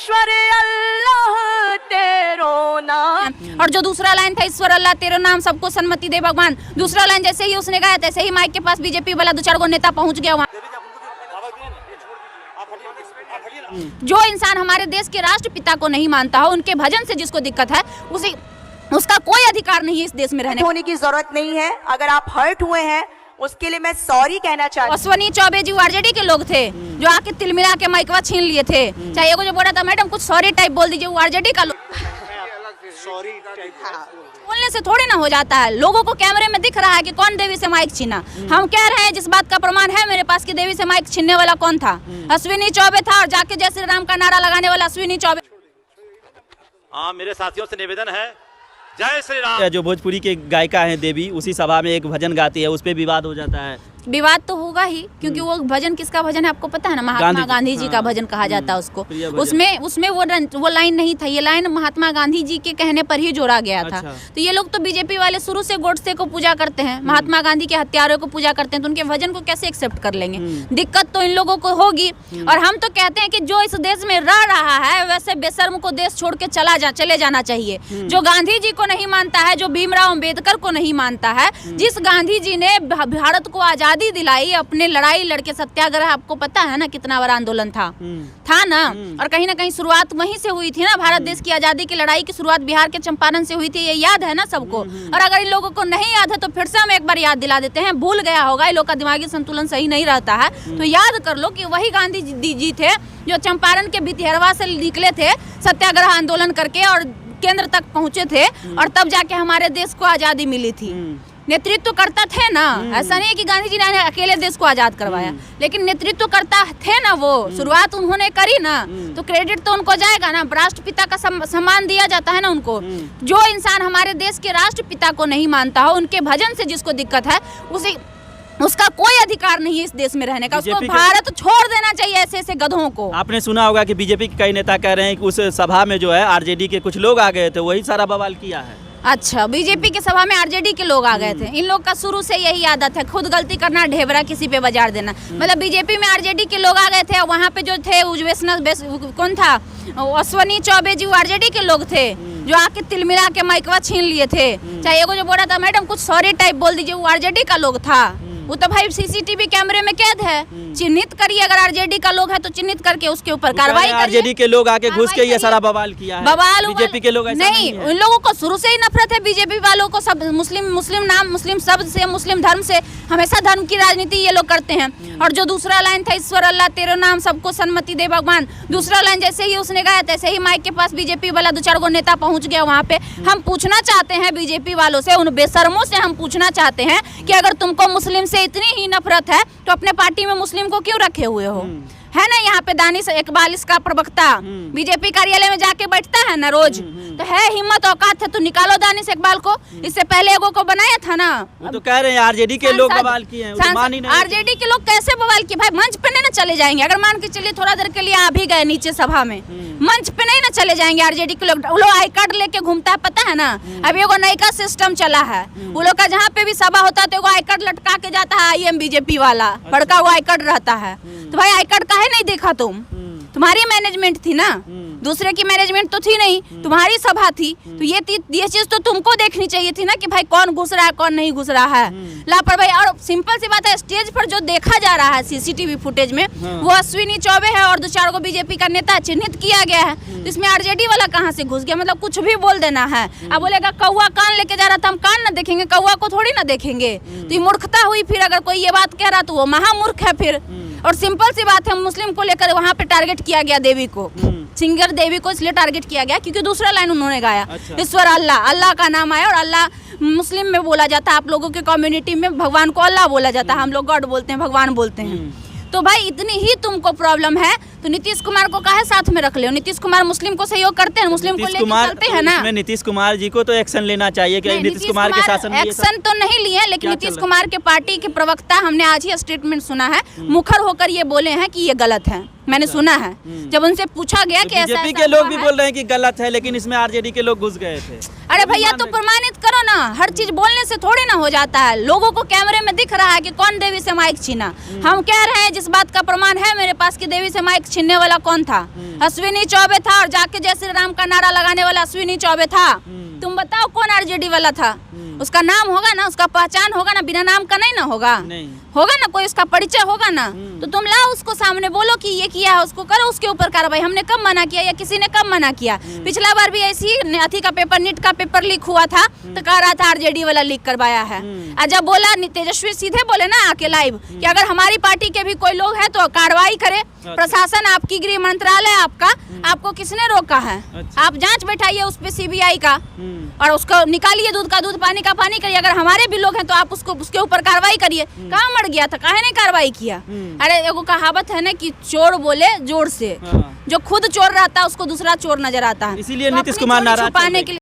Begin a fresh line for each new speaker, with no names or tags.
ईश्वर अल्लाह तेरो नाम।
और जो दूसरा लाइन था ईश्वर अल्लाह तेरो नाम सबको सन्मति दे भगवान, दूसरा लाइन जैसे ही उसने गाया तैसे ही माइक के पास बीजेपी वाला 2-4 गो नेता पहुंच गया वहाँ। जो इंसान हमारे देश के राष्ट्रपिता को नहीं मानता हो, उनके भजन से जिसको दिक्कत है, उसका कोई अधिकार नहीं है इस देश में रहने
होने की जरूरत नहीं है। अगर आप हर्ट हुए हैं उसके लिए मैं सॉरी कहना चाहती हूँ।
अश्वनी चौबे जी आरजेडी के लोग थे जो आके तिलमिला के माइकवा छीन लिए थे। चाहे को जो बोला था मैडम कुछ सॉरी टाइप बोल दीजिए, वो आरजेडी का लोग बोलने से थोड़ी ना हो जाता है। लोगों को कैमरे में दिख रहा है कि कौन देवी से माइक छीना। हम कह रहे हैं जिस बात का प्रमाण है मेरे पास कि देवी से माइक छीनने वाला कौन था, अश्विनी चौबे था। और जाके जय श्री राम का नारा लगाने वाला अश्विनी चौबे।
हाँ, मेरे साथियों से निवेदन है, जय श्री राम।
जो भोजपुरी के गायिका हैं देवी, उसी सभा में एक भजन गाती है, उस पे विवाद हो जाता है।
विवाद तो होगा ही, क्योंकि वो भजन किसका भजन है आपको पता है ना, महात्मा गांधी जी का भजन कहा जाता है उसको। उसमें वो लाइन नहीं था, ये लाइन महात्मा गांधी जी के कहने पर ही जोड़ा गया था। तो ये लोग तो बीजेपी वाले शुरू से गोडसे को पूजा करते हैं, महात्मा गांधी के हत्यारों को पूजा करते हैं, तो उनके भजन को कैसे एक्सेप्ट कर लेंगे? दिक्कत तो इन लोगों को होगी। और हम तो कहते हैं कि जो इस देश में रह रहा है वैसे बेशर्म को देश छोड़ के चले जाना चाहिए। जो गांधी जी को नहीं मानता है, जो भीमराव अम्बेडकर को नहीं मानता है, जिस गांधी जी ने भारत को आजादी दिलाई, अपने लड़ाई लड़के सत्याग्रह, आपको पता है ना कितना बड़ा आंदोलन था ना। और कहीं ना कहीं शुरुआत वहीं से हुई थी ना, भारत देश की आजादी की लड़ाई की शुरुआत बिहार के चंपारण से हुई थी, ये याद है ना सबको। और अगर इन लोगों को नहीं याद है तो फिर से हम एक बार याद दिला देते हैं, भूल गया होगा, इन लोग का दिमागी संतुलन सही नहीं रहता है, तो याद कर लो कि वही गांधी जी थे जो चंपारण के भितिहरवा से निकले थे सत्याग्रह आंदोलन करके और केंद्र तक पहुंचे थे, और तब जाके हमारे देश को आजादी मिली थी। नेतृत्व करता थे ना, ऐसा नहीं है कि गांधी जी ने अकेले देश को आजाद करवाया, लेकिन नेतृत्व करता थे ना, वो शुरुआत उन्होंने करी ना, तो क्रेडिट तो उनको जाएगा ना। राष्ट्रपिता का सम्मान दिया जाता है ना उनको। जो इंसान हमारे देश के राष्ट्रपिता को नहीं मानता हो, उनके भजन से जिसको दिक्कत है, उसका कोई अधिकार नहीं है इस देश में रहने का। उसको भारत छोड़ देना चाहिए ऐसे गधों को।
आपने सुना होगा कि बीजेपी के कई नेता कह रहे हैं कि उस सभा में जो है आरजेडी के कुछ लोग आ गए थे, वही सारा बवाल किया है।
अच्छा, बीजेपी के सभा में आरजेडी के लोग आ गए थे। इन लोग का शुरू से यही आदत है, खुद गलती करना, ढेबरा किसी पे बाजार देना। मतलब बीजेपी में आरजेडी के लोग आ गए थे, वहाँ पे जो थे कौन था, अश्वनी चौबे जी आरजेडी के लोग थे जो आके तिलमिला के माइकवा छीन लिए थे। चाहे को जो बोला था मैडम कुछ सॉरी टाइप बोल दीजिए, वो आरजेडी का लोग था। वो तो भाई सीसीटीवी कैमरे में कैद है, चिन्हित करिए। अगर आरजेडी का लोग है तो चिन्हित करके उसके ऊपर कार्रवाई करिए।
आरजेडी के लोग आके घुस के ये सारा बवाल किया है। बीजेपी के लोग नहीं,
उन लोगों को शुरू से ही नफरत है बीजेपी वालों को। सब मुस्लिम नाम, मुस्लिम शब्द से, मुस्लिम धर्म से, हमेशा धर्म की राजनीति ये लोग करते हैं। और जो दूसरा लाइन था ईश्वर अल्लाह तेरो नाम सबको सन्मति दे भगवान, दूसरा लाइन जैसे ही उसने गाया तैसे ही माइक के पास बीजेपी वाला 2-4 गो नेता पहुंच गया वहाँ पे। हम पूछना चाहते हैं बीजेपी वालों से, उन बेशर्मों से हम पूछना चाहते हैं कि अगर तुमको मुस्लिम से इतनी ही नफरत है तो अपने पार्टी में मुस्लिम को क्यों रखे हुए हो? है ना, यहाँ पे दानिश इकबाल इसका प्रवक्ता बीजेपी कार्यालय में जाके बैठता है ना रोज, तो है हिम्मत औकात है तो निकालो दानिश इकबाल को। इससे पहले एगो को बनाया था ना।
वो तो कह रहे हैं आरजेडी के लोग बवाल किए हैं।
आरजेडी के लोग कैसे बवाल किए भाई? मंच पे नहीं ना चले जाएंगे? अगर मान के चलिए थोड़ा देर के लिए आ भी गए नीचे सभा में, मंच पे नहीं ना चले जाएंगे आरजेडी के लोग? वो लोग आई कार्ड लेके घूमता है, पता है ना। अभी एगो नयका सिस्टम चला है, वो लोग का जहाँ पे भी सभा होता है तो एगो आई कार्ड लटका के जाता है, IM बीजेपी वाला बड़का वो आई कार्ड रहता है। तो भाई आई कार्ड काहे नहीं देखा तुम? तुम्हारी मैनेजमेंट थी ना, दूसरे की मैनेजमेंट तो थी नहीं, तुम्हारी सभा थी। तो ये चीज तो तुमको देखनी चाहिए थी ना कि भाई कौन घुस रहा है कौन नहीं घुस रहा है। लापरवाही। और सिंपल सी बात है, स्टेज पर जो देखा जा रहा है सीसीटीवी फुटेज में, वो अश्विनी चौबे है और 2-4 गो बीजेपी का नेता चिन्हित किया गया है। तो इसमें आरजेडी वाला कहाँ से घुस गया? मतलब कुछ भी बोल देना है। अब बोलेगा कौवा कान लेके जा रहा था, हम कान ना देखेंगे, कौवा को थोड़ी ना देखेंगे। तो ये मूर्खता हुई। फिर अगर कोई ये बात कह रहा तो वो महामूर्ख है फिर। और सिंपल सी बात है, मुस्लिम को लेकर वहाँ पे टारगेट किया गया देवी को, सिंगर देवी को इसलिए टारगेट किया गया क्योंकि दूसरा लाइन उन्होंने गाया। ईश्वर अल्लाह का नाम आया, और अल्लाह मुस्लिम में बोला जाता है, आप लोगों के कम्युनिटी में भगवान को अल्लाह बोला जाता है, हम लोग गॉड बोलते हैं, भगवान बोलते हैं। तो भाई इतनी ही तुमको प्रॉब्लम है तो नीतीश कुमार को काहे साथ में रख ले? नीतीश कुमार मुस्लिम को सहयोग करते हैं, मुस्लिम को लेकर चलते हैं ना।
नीतीश कुमार जी को तो एक्शन लेना चाहिए कि नीतीश कुमार के शासन में
एक्शन तो नहीं लिए, लेकिन नीतीश कुमार के पार्टी के प्रवक्ता, हमने आज ही स्टेटमेंट सुना है, मुखर होकर ये बोले हैं कि ये गलत है। मैंने सुना है, जब उनसे पूछा गया कि
बीजेपी के लोग भी बोल रहे हैं कि गलत है, लेकिन इसमें आरजेडी के लोग घुस गए थे।
अरे भैया तो प्रमाणित करो ना, हर चीज बोलने से थोड़ी ना हो जाता है। लोगों को कैमरे में दिख रहा है कि कौन देवी से माइक छीना। हम कह रहे हैं, जिस बात का प्रमाण है मेरे पास कि देवी से माइक छीनने वाला कौन था, अश्विनी चौबे था, और जाके जय श्री राम का नारा लगाने वाला अश्विनी चौबे था। तुम बताओ कौन आरजेडी वाला था? उसका नाम होगा ना, उसका पहचान होगा ना, बिना नाम का नहीं ना होगा,
नहीं
होगा ना, कोई उसका परिचय होगा ना। तो तुम लाओ उसको सामने, बोलो कि ये किया है, उसको करो उसके ऊपर कार्रवाई। हमने कब मना किया या किसी ने कब मना किया? पिछला बार भी ऐसी अथी का पेपर, नीट का पेपर लीक हुआ था तो कह रहा था आरजेडी वाला लीक करवाया है। और जब बोला तेजस्वी सीधे बोले ना आके लाइव कि अगर हमारी पार्टी के भी कोई लोग हैं तो कार्रवाई करे। प्रशासन आपकी, गृह मंत्रालय आपका, आपको किसने रोका है? आप जांच बैठाइए उस पे सीबीआई का, और उसको निकालिए, दूध का दूध पानी का पानी करिए। अगर हमारे भी लोग हैं तो आप उसको उसके ऊपर कार्रवाई करिए। कहाँ मर गया था, काहे नहीं कार्रवाई किया? अरे एगो कहावत है ना कि चोर बोले जोर से, जो खुद चोर रहता है उसको दूसरा चोर नजर आता है।
इसीलिए
तो
नीतीश
अपनी
कुमार
चोरी
नाराज
छुपाने के लिए